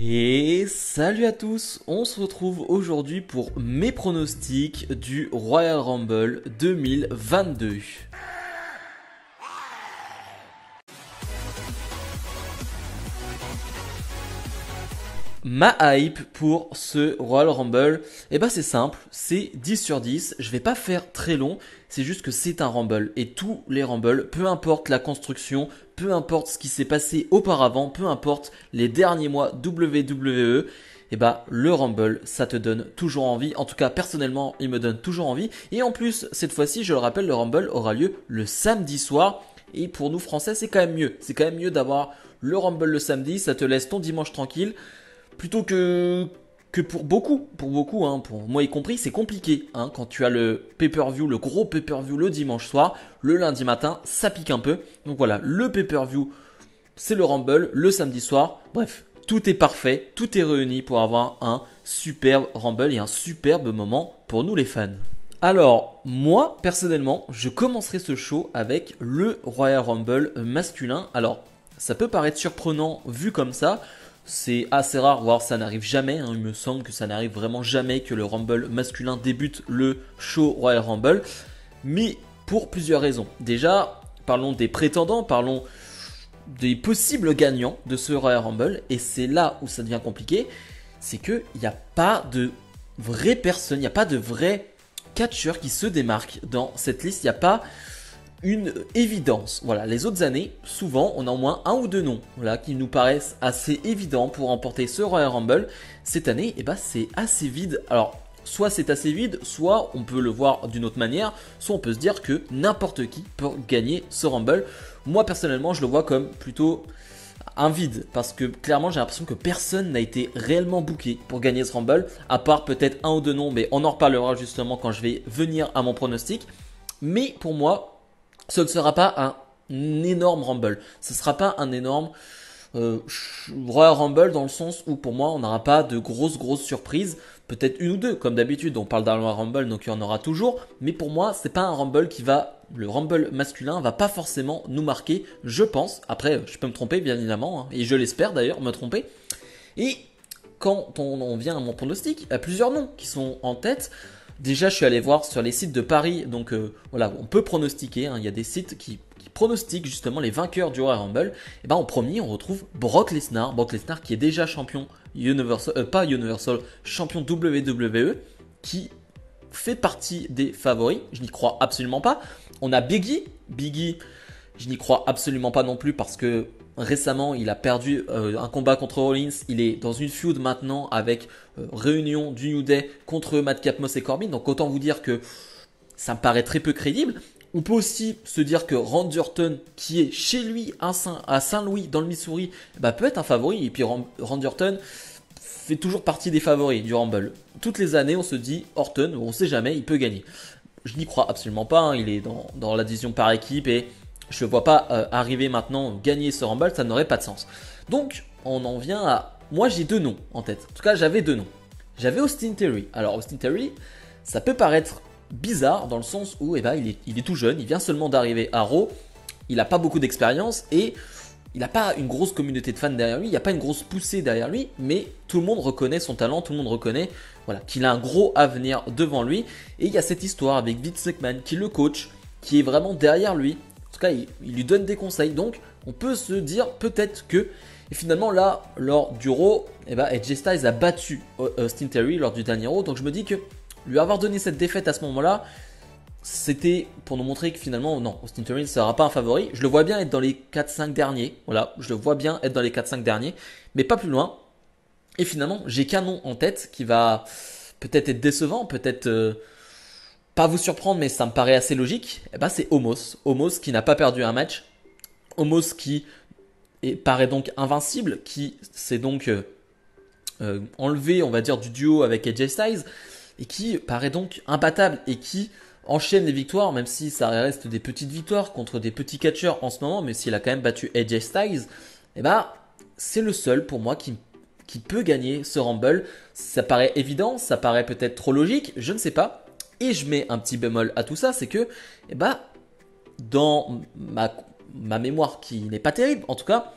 Et salut à tous, on se retrouve aujourd'hui pour mes pronostics du Royal Rumble 2022. Ma hype pour ce Royal Rumble, c'est simple, c'est 10 sur 10, je vais pas faire très long, c'est juste que c'est un Rumble et tous les Rumble, peu importe la construction, peu importe ce qui s'est passé auparavant, peu importe les derniers mois WWE, le Rumble, ça te donne toujours envie. En tout cas, personnellement, il me donne toujours envie. Et en plus, cette fois-ci, je le rappelle, le Rumble aura lieu le samedi soir. Et pour nous Français, c'est quand même mieux. C'est quand même mieux d'avoir le Rumble le samedi. Ça te laisse ton dimanche tranquille. Plutôt que pour beaucoup, hein, pour moi y compris, c'est compliqué. Hein, quand tu as le pay-per-view, le gros pay-per-view le dimanche soir, le lundi matin, ça pique un peu. Donc voilà, le pay-per-view, c'est le Rumble, le samedi soir. Bref, tout est parfait, tout est réuni pour avoir un superbe Rumble et un superbe moment pour nous les fans. Alors, moi, personnellement, je commencerai ce show avec le Royal Rumble masculin. Alors, ça peut paraître surprenant vu comme ça. C'est assez rare, voire ça n'arrive jamais. Hein. Il me semble que ça n'arrive vraiment jamais que le Rumble masculin débute le show Royal Rumble. Mais pour plusieurs raisons. Déjà, parlons des prétendants, parlons des possibles gagnants de ce Royal Rumble. Et c'est là où ça devient compliqué. C'est qu'il n'y a pas de vraie personne, il n'y a pas de vrai catcheur qui se démarque dans cette liste. Il n'y a pas une évidence. Voilà, les autres années, souvent, on a au moins un ou deux noms voilà, qui nous paraissent assez évidents pour remporter ce Royal Rumble. Cette année, c'est assez vide. Alors, soit c'est assez vide, soit on peut le voir d'une autre manière, soit on peut se dire que n'importe qui peut gagner ce Rumble. Moi, personnellement, je le vois comme plutôt un vide, parce que clairement, j'ai l'impression que personne n'a été réellement booké pour gagner ce Rumble, à part peut-être un ou deux noms, mais on en reparlera justement quand je vais venir à mon pronostic. Mais pour moi, ce ne sera pas un énorme Rumble. Ce ne sera pas un énorme Royal Rumble dans le sens où pour moi on n'aura pas de grosses surprises. Peut-être une ou deux comme d'habitude. On parle d'un Royal Rumble donc il y en aura toujours. Mais pour moi c'est pas un Rumble qui va, le Rumble masculin va pas forcément nous marquer. Je pense. Après je peux me tromper bien évidemment hein, et je l'espère d'ailleurs me tromper. Et quand on vient à mon pronostic, il y a plusieurs noms qui sont en tête. Déjà, je suis allé voir sur les sites de Paris, donc voilà, on peut pronostiquer. Hein, il y a des sites qui pronostiquent justement les vainqueurs du Royal Rumble. Et en premier, on retrouve Brock Lesnar. Brock Lesnar qui est déjà champion Universal, pas Universal, champion WWE, qui fait partie des favoris. Je n'y crois absolument pas. On a Biggie. Biggie, je n'y crois absolument pas non plus parce que récemment, il a perdu un combat contre Rollins. Il est dans une feud maintenant avec réunion du New Day contre Madcap Moss et Corbin. Donc autant vous dire que ça me paraît très peu crédible. On peut aussi se dire que Randy Orton, qui est chez lui à Saint-Louis dans le Missouri, peut être un favori. Et puis Randy Orton fait toujours partie des favoris du Rumble. Toutes les années, on se dit Orton, on ne sait jamais, il peut gagner. Je n'y crois absolument pas. Hein. Il est dans la division par équipe et je ne vois pas arriver maintenant gagner ce Rumble, ça n'aurait pas de sens. Donc, on en vient à... Moi, j'ai deux noms en tête. En tout cas, j'avais deux noms. J'avais Austin Theory. Alors, Austin Theory, ça peut paraître bizarre dans le sens où il est tout jeune, il vient seulement d'arriver à Raw, il n'a pas beaucoup d'expérience et il n'a pas une grosse communauté de fans derrière lui, il n'y a pas une grosse poussée derrière lui, mais tout le monde reconnaît son talent, tout le monde reconnaît qu'il a un gros avenir devant lui. Et il y a cette histoire avec Vince McMahon qui le coach, qui est vraiment derrière lui. En tout cas, il lui donne des conseils. Donc, on peut se dire peut-être que... Et finalement, là, lors du Raw, AJ Styles a battu Austin Theory lors du dernier Raw. Donc, je me dis que lui avoir donné cette défaite à ce moment-là, c'était pour nous montrer que finalement, non, Austin Theory ne sera pas un favori. Je le vois bien être dans les 4-5 derniers. Voilà, je le vois bien être dans les 4-5 derniers, mais pas plus loin. Et finalement, j'ai qu'un nom en tête qui va peut-être être décevant, peut-être pas vous surprendre, mais ça me paraît assez logique. C'est Omos. Omos qui n'a pas perdu un match. Omos qui paraît donc invincible, qui s'est donc enlevé, on va dire, du duo avec AJ Styles, et qui paraît donc imbattable, et qui enchaîne les victoires, même si ça reste des petites victoires contre des petits catcheurs en ce moment, mais s'il a quand même battu AJ Styles, c'est le seul pour moi qui peut gagner ce Rumble. Ça paraît évident, ça paraît peut-être trop logique, je ne sais pas. Et je mets un petit bémol à tout ça, c'est que dans ma mémoire qui n'est pas terrible, en tout cas,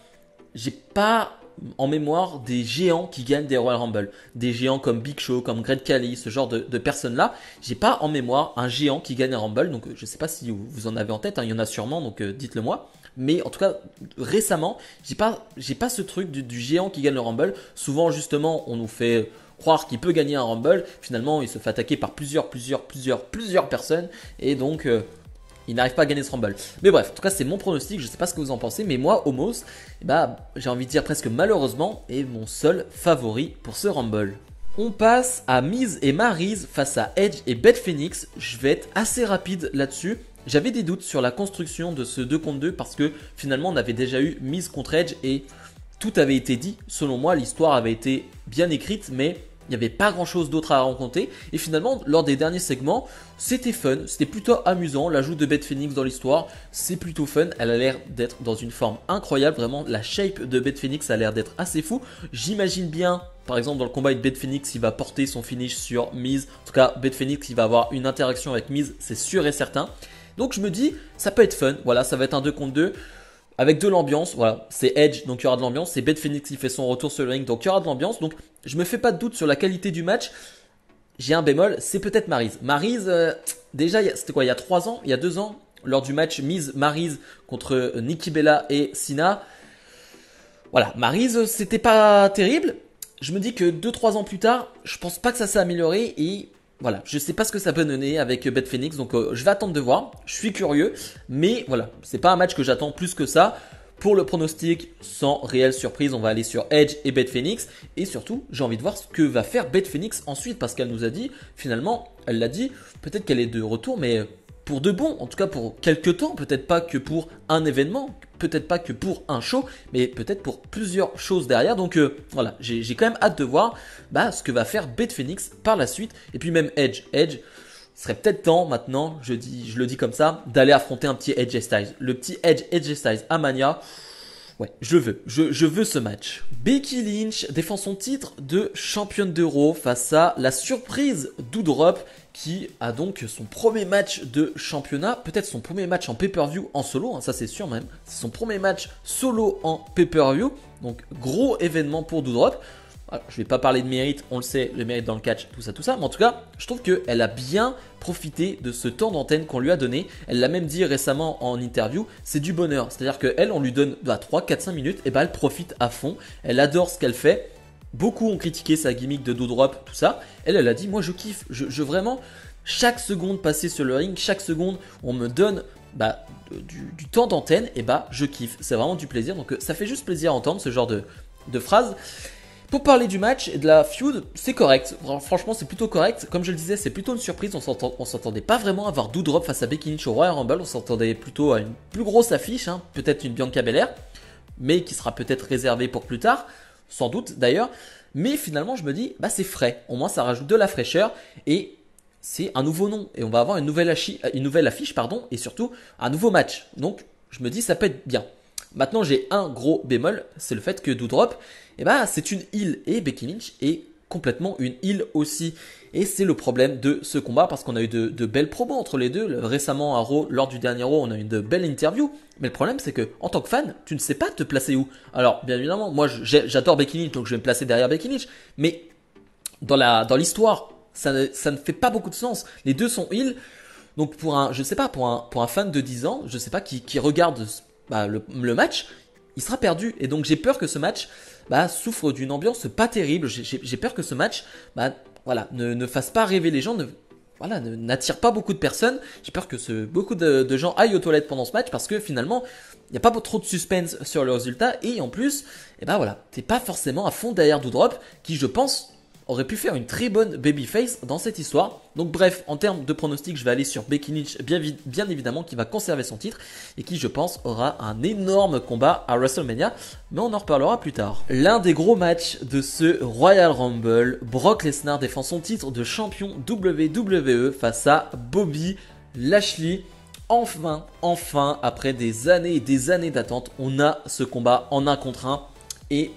j'ai pas en mémoire des géants qui gagnent des Royal Rumble. Des géants comme Big Show, comme Great Khali, ce genre de personnes-là. J'ai pas en mémoire un géant qui gagne un Rumble. Donc je sais pas si vous en avez en tête, hein, il y en a sûrement, donc dites-le moi. Mais en tout cas, récemment, j'ai pas ce truc du géant qui gagne le Rumble. Souvent, justement, on nous fait croire qu'il peut gagner un Rumble. Finalement, il se fait attaquer par plusieurs personnes. Et donc, il n'arrive pas à gagner ce Rumble. Mais bref, en tout cas, c'est mon pronostic. Je ne sais pas ce que vous en pensez. Mais moi, Omos, j'ai envie de dire presque malheureusement, est mon seul favori pour ce Rumble. On passe à Miz et Maryse face à Edge et Beth Phoenix. Je vais être assez rapide là-dessus. J'avais des doutes sur la construction de ce 2 contre 2 parce que finalement on avait déjà eu Miz contre Edge et tout avait été dit. Selon moi, l'histoire avait été bien écrite, mais il n'y avait pas grand chose d'autre à raconter. Et finalement, lors des derniers segments, c'était fun, c'était plutôt amusant. L'ajout de Beth Phoenix dans l'histoire, c'est plutôt fun. Elle a l'air d'être dans une forme incroyable. Vraiment, la shape de Beth Phoenix a l'air d'être assez fou. J'imagine bien, par exemple, dans le combat avec Beth Phoenix, il va porter son finish sur Miz. En tout cas, Beth Phoenix, il va avoir une interaction avec Miz, c'est sûr et certain. Donc je me dis, ça peut être fun. Voilà, ça va être un 2 contre 2. Avec de l'ambiance, voilà, c'est Edge, donc il y aura de l'ambiance. C'est Beth Phoenix qui fait son retour sur le ring, donc il y aura de l'ambiance. Donc je me fais pas de doute sur la qualité du match. J'ai un bémol, c'est peut-être Maryse. Maryse, déjà, c'était quoi, il y a 3 ans, il y a 2 ans, lors du match Miz-Maryse contre Nikki Bella et Cena. Voilà, Maryse, c'était pas terrible. Je me dis que 2-3 ans plus tard, je pense pas que ça s'est amélioré et voilà, je sais pas ce que ça peut donner avec Beth Phoenix, donc je vais attendre de voir. Je suis curieux, mais voilà, c'est pas un match que j'attends plus que ça. Pour le pronostic, sans réelle surprise, on va aller sur Edge et Beth Phoenix. Et surtout, j'ai envie de voir ce que va faire Beth Phoenix ensuite, parce qu'elle nous a dit, finalement, elle l'a dit, peut-être qu'elle est de retour, mais pour de bon, en tout cas pour quelques temps, peut-être pas que pour un événement, peut-être pas que pour un show, mais peut-être pour plusieurs choses derrière. Donc voilà, j'ai quand même hâte de voir ce que va faire Beth Phoenix par la suite. Et puis même Edge, serait peut-être temps maintenant, je le dis comme ça, d'aller affronter un petit Edge Styles. Le petit Edge Styles à Mania. Ouais, je veux ce match. Becky Lynch défend son titre de championne d'Euro face à la surprise Doudrop qui a donc son premier match de championnat, peut-être son premier match en pay-per-view en solo, hein, ça c'est sûr même. C'est son premier match solo en pay-per-view, donc gros événement pour Doudrop. Alors, je ne vais pas parler de mérite, on le sait, le mérite dans le catch, tout ça. Mais en tout cas, je trouve qu'elle a bien profité de ce temps d'antenne qu'on lui a donné. Elle l'a même dit récemment en interview, c'est du bonheur. C'est-à-dire qu'elle, on lui donne 3, 4, 5 minutes, et elle profite à fond. Elle adore ce qu'elle fait. Beaucoup ont critiqué sa gimmick de Doudrop, tout ça. Elle a dit, moi je kiffe. Je vraiment, chaque seconde passée sur le ring, chaque seconde, on me donne du temps d'antenne, et je kiffe. C'est vraiment du plaisir. Donc ça fait juste plaisir à entendre ce genre de phrase. Pour parler du match et de la feud, c'est correct. Franchement, c'est plutôt correct. Comme je le disais, c'est plutôt une surprise. On s'attendait pas vraiment à voir Doudrop face à Becky Lynch au Royal Rumble. On s'attendait plutôt à une plus grosse affiche, hein. Peut-être une Bianca Belair, mais qui sera peut-être réservée pour plus tard, sans doute d'ailleurs. Mais finalement, je me dis, c'est frais. Au moins, ça rajoute de la fraîcheur et c'est un nouveau nom. Et on va avoir une nouvelle affiche, et surtout un nouveau match. Donc, je me dis, ça peut être bien. Maintenant, j'ai un gros bémol, c'est le fait que Doudrop, c'est une heel et Becky Lynch est complètement une heel aussi. Et c'est le problème de ce combat parce qu'on a eu de belles promos entre les deux. Récemment à Raw, lors du dernier Raw, on a eu de belles interviews. Mais le problème, c'est que en tant que fan, tu ne sais pas te placer où. Alors, bien évidemment, moi j'adore Becky Lynch, donc je vais me placer derrière Becky Lynch. Mais dans l'histoire, ça ne fait pas beaucoup de sens. Les deux sont heel. Donc pour un fan de 10 ans, je sais pas qui regarde le match, il sera perdu. Et donc j'ai peur que ce match souffre d'une ambiance pas terrible. J'ai peur que ce match ne fasse pas rêver les gens, n'attire pas beaucoup de personnes. J'ai peur que beaucoup de gens aillent aux toilettes pendant ce match parce que finalement il n'y a pas trop de suspense sur le résultat. Et en plus, t'es pas forcément à fond derrière Doudrop qui, je pense, aurait pu faire une très bonne babyface dans cette histoire. Donc bref, en termes de pronostic, je vais aller sur Becky Lynch, bien évidemment, qui va conserver son titre et qui, je pense, aura un énorme combat à WrestleMania, mais on en reparlera plus tard. L'un des gros matchs de ce Royal Rumble, Brock Lesnar défend son titre de champion WWE face à Bobby Lashley. Enfin, après des années et des années d'attente, on a ce combat en 1 contre 1 et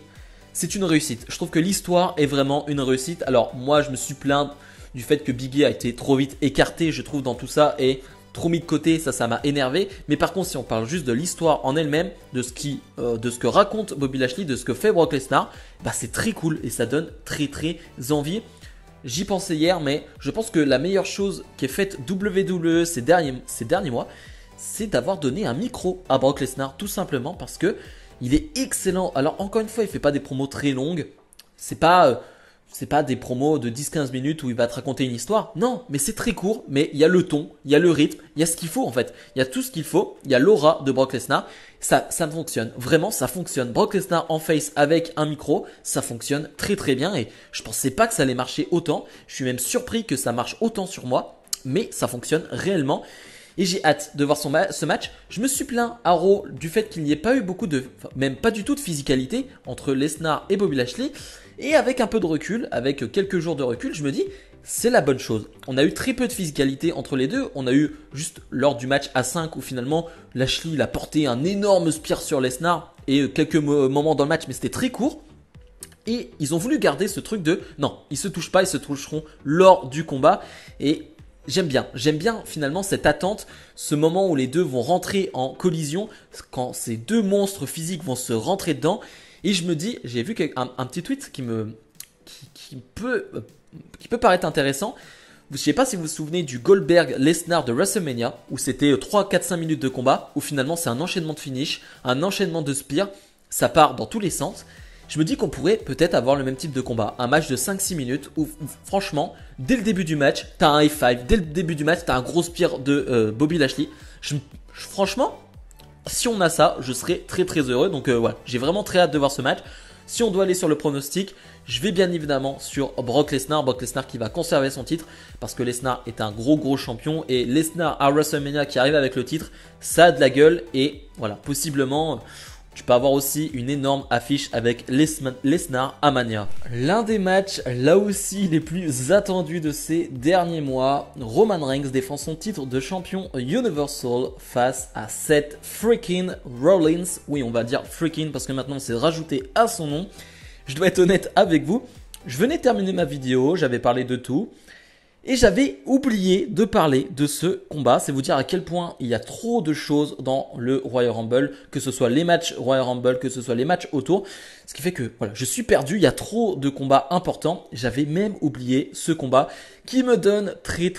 c'est une réussite. Je trouve que l'histoire est vraiment une réussite. Alors moi, je me suis plaint du fait que Big E a été trop vite écarté, je trouve, dans tout ça. Et trop mis de côté, ça m'a énervé. Mais par contre, si on parle juste de l'histoire en elle-même, de ce que raconte Bobby Lashley, de ce que fait Brock Lesnar, bah c'est très cool et ça donne très envie. J'y pensais hier, mais je pense que la meilleure chose qu'ait faite WWE ces derniers mois, c'est d'avoir donné un micro à Brock Lesnar, tout simplement parce que il est excellent. Alors encore une fois, il fait pas des promos très longues, c'est pas des promos de 10-15 minutes où il va te raconter une histoire. Non, mais c'est très court, mais il y a le ton, il y a le rythme, il y a ce qu'il faut en fait. Il y a tout ce qu'il faut, il y a l'aura de Brock Lesnar. Ça fonctionne, vraiment ça fonctionne. Brock Lesnar en face avec un micro, ça fonctionne très bien et je pensais pas que ça allait marcher autant. Je suis même surpris que ça marche autant sur moi, mais ça fonctionne réellement. Et j'ai hâte de voir ce match. Je me suis plaint à Raw du fait qu'il n'y ait pas eu même pas du tout de physicalité entre Lesnar et Bobby Lashley. Et avec un peu de recul, avec quelques jours de recul, je me dis, c'est la bonne chose. On a eu très peu de physicalité entre les deux. On a eu juste lors du match A5 où finalement Lashley il a porté un énorme spear sur Lesnar et quelques moments dans le match, mais c'était très court. Et ils ont voulu garder ce truc de non, ils se touchent pas, ils se toucheront lors du combat. Et j'aime bien finalement cette attente, ce moment où les deux vont rentrer en collision, quand ces deux monstres physiques vont se rentrer dedans. Et je me dis, j'ai vu un petit tweet qui peut paraître intéressant. Je ne sais pas si vous vous souvenez du Goldberg-Lesnar de WrestleMania, où c'était 3, 4, 5 minutes de combat, où finalement c'est un enchaînement de finish, un enchaînement de spear, ça part dans tous les sens. Je me dis qu'on pourrait peut-être avoir le même type de combat, un match de 5-6 minutes où franchement, dès le début du match, t'as un high five, dès le début du match, t'as un gros spear de Bobby Lashley. Franchement, si on a ça, je serais très heureux. Donc voilà, j'ai vraiment très hâte de voir ce match. Si on doit aller sur le pronostic, je vais bien évidemment sur Brock Lesnar. Brock Lesnar qui va conserver son titre parce que Lesnar est un gros champion. Et Lesnar à WrestleMania qui arrive avec le titre, ça a de la gueule. Et voilà, possiblement, tu peux avoir aussi une énorme affiche avec Lesnar à Mania. L'un des matchs là aussi les plus attendus de ces derniers mois, Roman Reigns défend son titre de champion Universal face à Seth freaking Rollins. Oui, on va dire freaking parce que maintenant c'est rajouté à son nom. Je dois être honnête avec vous, je venais de terminer ma vidéo, j'avais parlé de tout. Et j'avais oublié de parler de ce combat. C'est vous dire à quel point il y a trop de choses dans le Royal Rumble, que ce soit les matchs Royal Rumble, que ce soit les matchs autour. Ce qui fait que voilà, je suis perdu, il y a trop de combats importants. J'avais même oublié ce combat qui me donne très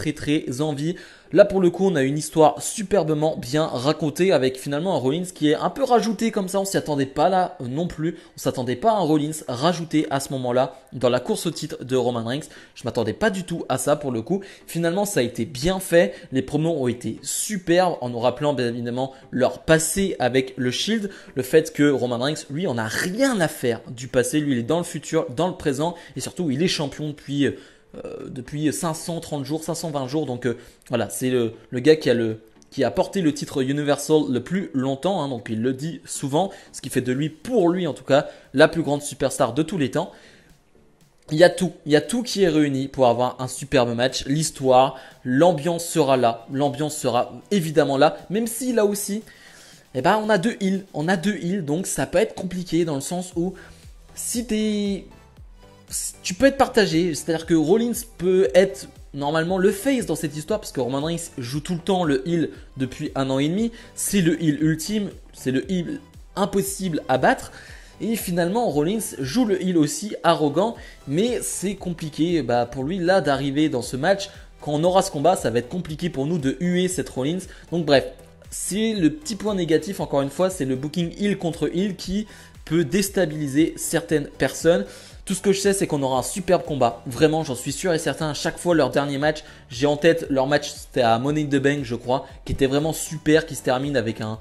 envie. Là pour le coup on a une histoire superbement bien racontée avec finalement un Rollins qui est un peu rajouté comme ça, on s'y attendait pas là non plus, on s'attendait pas à un Rollins rajouté à ce moment-là dans la course au titre de Roman Reigns, je m'attendais pas du tout à ça pour le coup, finalement ça a été bien fait, les promos ont été superbes en nous rappelant bien évidemment leur passé avec le Shield, le fait que Roman Reigns lui on a rien à faire du passé, lui il est dans le futur, dans le présent et surtout il est champion depuis 530 jours, 520 jours. Donc voilà, c'est le gars qui a porté le titre Universal le plus longtemps. Hein, donc il le dit souvent, ce qui fait de lui, pour lui en tout cas, la plus grande superstar de tous les temps. Il y a tout qui est réuni pour avoir un superbe match. L'histoire, l'ambiance sera là, l'ambiance sera évidemment là, même si là aussi, eh ben, on a deux heals, donc ça peut être compliqué dans le sens où tu peux être partagé, c'est-à-dire que Rollins peut être normalement le face dans cette histoire parce que Roman Reigns joue tout le temps le heel depuis 1 an et demi, c'est le heel ultime, c'est le heel impossible à battre et finalement Rollins joue le heel aussi arrogant, mais c'est compliqué pour lui là d'arriver dans ce match. Quand on aura ce combat, ça va être compliqué pour nous de huer cette Rollins. Donc bref, c'est le petit point négatif encore une fois, c'est le booking heel contre heel qui peut déstabiliser certaines personnes. Tout ce que je sais, c'est qu'on aura un superbe combat. Vraiment, j'en suis sûr et certain. À chaque fois, leur dernier match, j'ai en tête leur match, c'était à Money in the Bank, je crois, qui était vraiment super, qui se termine avec un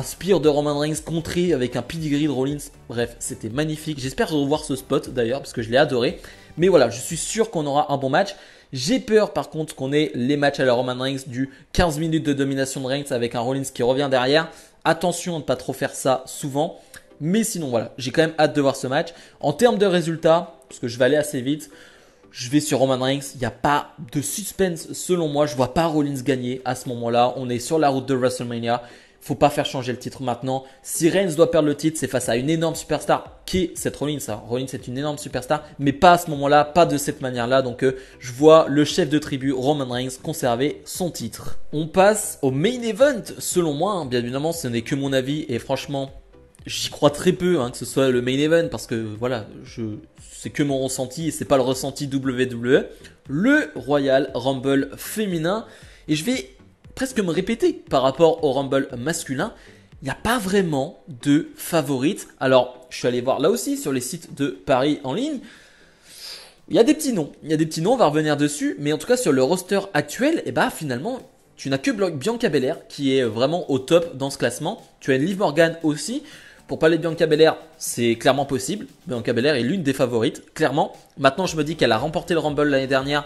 spear de Roman Reigns contré avec un pedigree de Rollins. Bref, c'était magnifique. J'espère revoir ce spot d'ailleurs, parce que je l'ai adoré. Mais voilà, je suis sûr qu'on aura un bon match. J'ai peur par contre qu'on ait les matchs à la Roman Reigns du 15 minutes de domination de Reigns avec un Rollins qui revient derrière. Attention à ne pas trop faire ça souvent. Mais sinon voilà, j'ai quand même hâte de voir ce match. En termes de résultats, parce que je vais aller assez vite, je vais sur Roman Reigns. Il n'y a pas de suspense selon moi. Je ne vois pas Rollins gagner à ce moment-là. On est sur la route de WrestleMania. faut pas faire changer le titre maintenant. Si Reigns doit perdre le titre, c'est face à une énorme superstar qui est Seth Rollins. Rollins est une énorme superstar, mais pas à ce moment-là, pas de cette manière-là. Donc je vois le chef de tribu Roman Reigns conserver son titre. On passe au main event. Selon moi, hein, bien évidemment, ce n'est que mon avis et franchement, j'y crois très peu que ce soit le main event parce que voilà, c'est que mon ressenti et c'est pas le ressenti WWE. Le Royal Rumble féminin et je vais presque me répéter par rapport au Rumble masculin. Il n'y a pas vraiment de favorite. Alors, je suis allé voir là aussi sur les sites de paris en ligne. Il y a des petits noms. On va revenir dessus. Mais en tout cas, sur le roster actuel, finalement, tu n'as que Bianca Belair qui est vraiment au top dans ce classement. Tu as Liv Morgan aussi. Pour parler de Bianca Belair, c'est clairement possible. Bianca Belair est l'une des favorites, clairement. Maintenant, je me dis qu'elle a remporté le Rumble l'année dernière.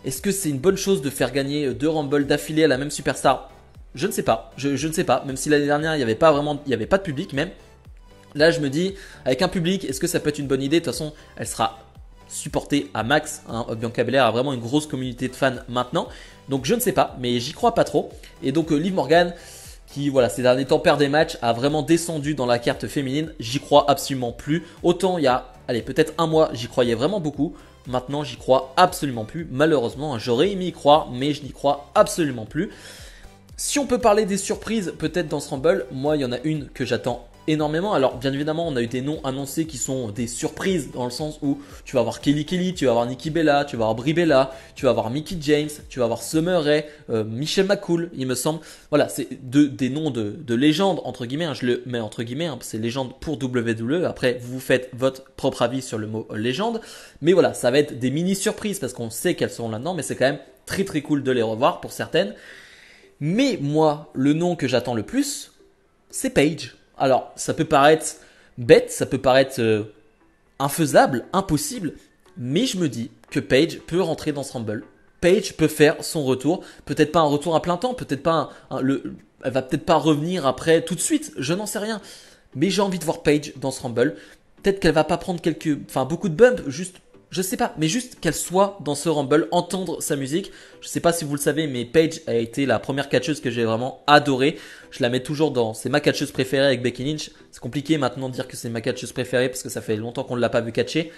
Est-ce que c'est une bonne chose de faire gagner 2 Rumble d'affilée à la même superstar? Je ne sais pas. Je ne sais pas. Même si l'année dernière, il n'y avait pas de public même. Là, je me dis, avec un public, est-ce que ça peut être une bonne idée? De toute façon, elle sera supportée à max. Bianca Belair a vraiment une grosse communauté de fans maintenant. Donc, je ne sais pas, mais j'y crois pas trop. Et donc, Liv Morgan, qui, voilà, ces derniers temps perd des matchs, a vraiment descendu dans la carte féminine. J'y crois absolument plus. Autant il y a, peut-être un mois, j'y croyais vraiment beaucoup. Maintenant, j'y crois absolument plus. Malheureusement, j'aurais aimé y croire, mais je n'y crois absolument plus. Si on peut parler des surprises, peut-être dans ce Rumble, moi, il y en a une que j'attends énormément. Alors, bien évidemment, on a eu des noms annoncés qui sont des surprises dans le sens où tu vas avoir Kelly Kelly, tu vas avoir Nikki Bella, tu vas avoir Brie Bella, tu vas avoir Mickie James, tu vas avoir Summer Rae, Michelle McCool, il me semble. Voilà, c'est des noms de légendes, entre guillemets. Je le mets entre guillemets, c'est légende pour WWE. Après, vous faites votre propre avis sur le mot légende. Mais voilà, ça va être des mini surprises parce qu'on sait qu'elles seront là-dedans, mais c'est quand même très très cool de les revoir pour certaines. Mais moi, le nom que j'attends le plus, c'est Paige. Alors, ça peut paraître bête, ça peut paraître infaisable, impossible, mais je me dis que Paige peut rentrer dans ce Rumble. Paige peut faire son retour, peut-être pas un retour à plein temps, peut-être pas elle va peut-être pas revenir après tout de suite, je n'en sais rien. Mais j'ai envie de voir Paige dans ce Rumble. Peut-être qu'elle va pas prendre beaucoup de bumps, juste, je sais pas, mais juste qu'elle soit dans ce Rumble, entendre sa musique. Je sais pas si vous le savez, mais Paige a été la première catcheuse que j'ai vraiment adorée. Je la mets toujours c'est ma catcheuse préférée avec Becky Lynch. C'est compliqué maintenant de dire que c'est ma catcheuse préférée parce que ça fait longtemps qu'on ne l'a pas vu catcher.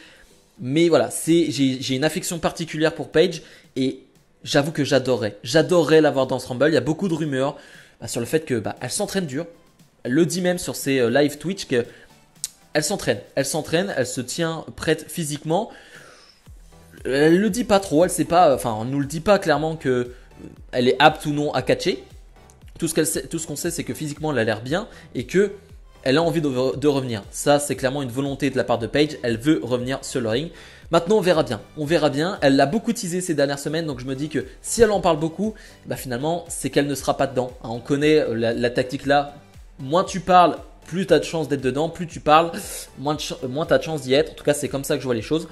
Mais voilà, j'ai une affection particulière pour Paige et j'avoue que j'adorerais la voir dans ce Rumble. Il y a beaucoup de rumeurs sur le fait que elle s'entraîne dur. Elle le dit même sur ses live Twitch que elle s'entraîne, elle se tient prête physiquement. Elle le dit pas trop, elle sait pas, on nous le dit pas clairement que elle est apte ou non à catcher. Tout ce qu'on sait, c'est que physiquement elle a l'air bien et que elle a envie de revenir. Ça, c'est clairement une volonté de la part de Paige. Elle veut revenir sur le ring. Maintenant, on verra bien. Elle l'a beaucoup teasé ces dernières semaines, donc je me dis que si elle en parle beaucoup, finalement, c'est qu'elle ne sera pas dedans. On connaît la tactique là. Moins tu parles, plus tu as de chances d'être dedans. Plus tu parles, moins tu as de chances d'y être. En tout cas, c'est comme ça que je vois les choses.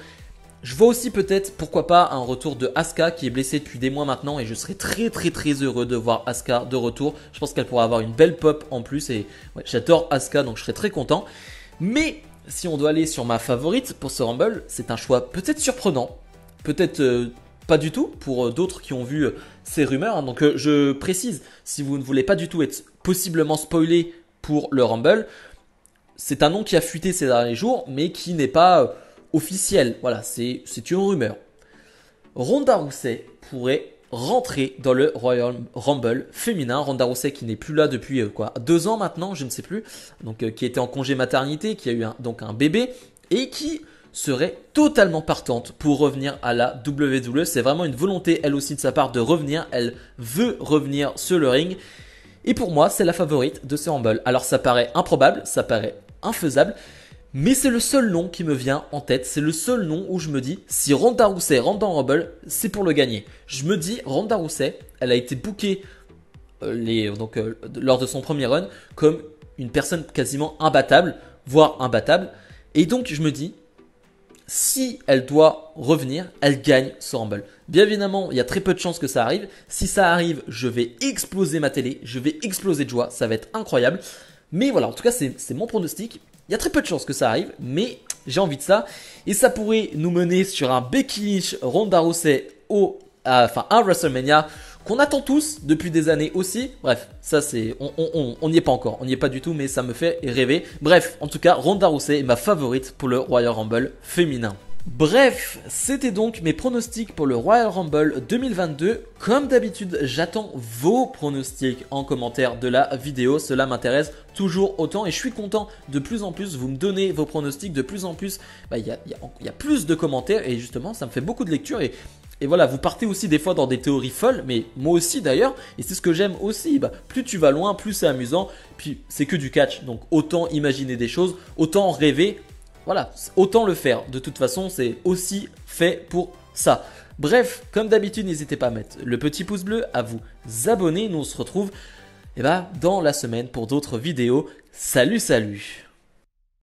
Je vois aussi peut-être, pourquoi pas, un retour de Asuka qui est blessée depuis des mois maintenant et je serais très très très heureux de voir Asuka de retour. Je pense qu'elle pourra avoir une belle pop en plus et ouais, j'adore Asuka donc je serais très content. Mais si on doit aller sur ma favorite pour ce Rumble, c'est un choix peut-être surprenant, peut-être pas du tout pour d'autres qui ont vu ces rumeurs. Donc je précise, si vous ne voulez pas du tout être possiblement spoilé pour le Rumble, c'est un nom qui a fuité ces derniers jours mais qui n'est pas officiel. Voilà, c'est une rumeur. Ronda Rousey pourrait rentrer dans le Royal Rumble féminin. Ronda Rousey qui n'est plus là depuis 2 ans maintenant, je ne sais plus. Donc qui était en congé maternité, qui a eu un bébé et qui serait totalement partante pour revenir à la WWE. C'est vraiment une volonté elle aussi de sa part de revenir. Elle veut revenir sur le ring. Et pour moi, c'est la favorite de ce Rumble. Alors ça paraît improbable, ça paraît infaisable. Mais c'est le seul nom qui me vient en tête, c'est le seul nom où je me dis, si Ronda Rousey rentre dans Rumble, c'est pour le gagner. Je me dis, Ronda Rousey, elle a été bookée lors de son premier run comme une personne quasiment imbattable, voire imbattable. Et donc je me dis, si elle doit revenir, elle gagne ce Rumble. Bien évidemment, il y a très peu de chances que ça arrive. Si ça arrive, je vais exploser ma télé, je vais exploser de joie, ça va être incroyable. Mais voilà, en tout cas, c'est mon pronostic. Il y a très peu de chances que ça arrive, mais j'ai envie de ça. Et ça pourrait nous mener sur un Becky Lynch, Ronda Rousey à WrestleMania qu'on attend tous depuis des années aussi. Bref, ça c'est, on n'y est pas encore, on n'y est pas du tout, mais ça me fait rêver. Bref, en tout cas, Ronda Rousey est ma favorite pour le Royal Rumble féminin. Bref, c'était donc mes pronostics pour le Royal Rumble 2022. Comme d'habitude, j'attends vos pronostics en commentaire de la vidéo. Cela m'intéresse toujours autant et je suis content de plus en plus. Vous me donnez vos pronostics de plus en plus. Il y a plus de commentaires et justement, ça me fait beaucoup de lecture et voilà, vous partez aussi des fois dans des théories folles, mais moi aussi d'ailleurs, et c'est ce que j'aime aussi. Plus tu vas loin, plus c'est amusant. Puis c'est que du catch, donc autant imaginer des choses, autant rêver. Voilà, autant le faire. De toute façon, c'est aussi fait pour ça. Bref, comme d'habitude, n'hésitez pas à mettre le petit pouce bleu, à vous abonner. Nous, on se retrouve dans la semaine pour d'autres vidéos. Salut, salut!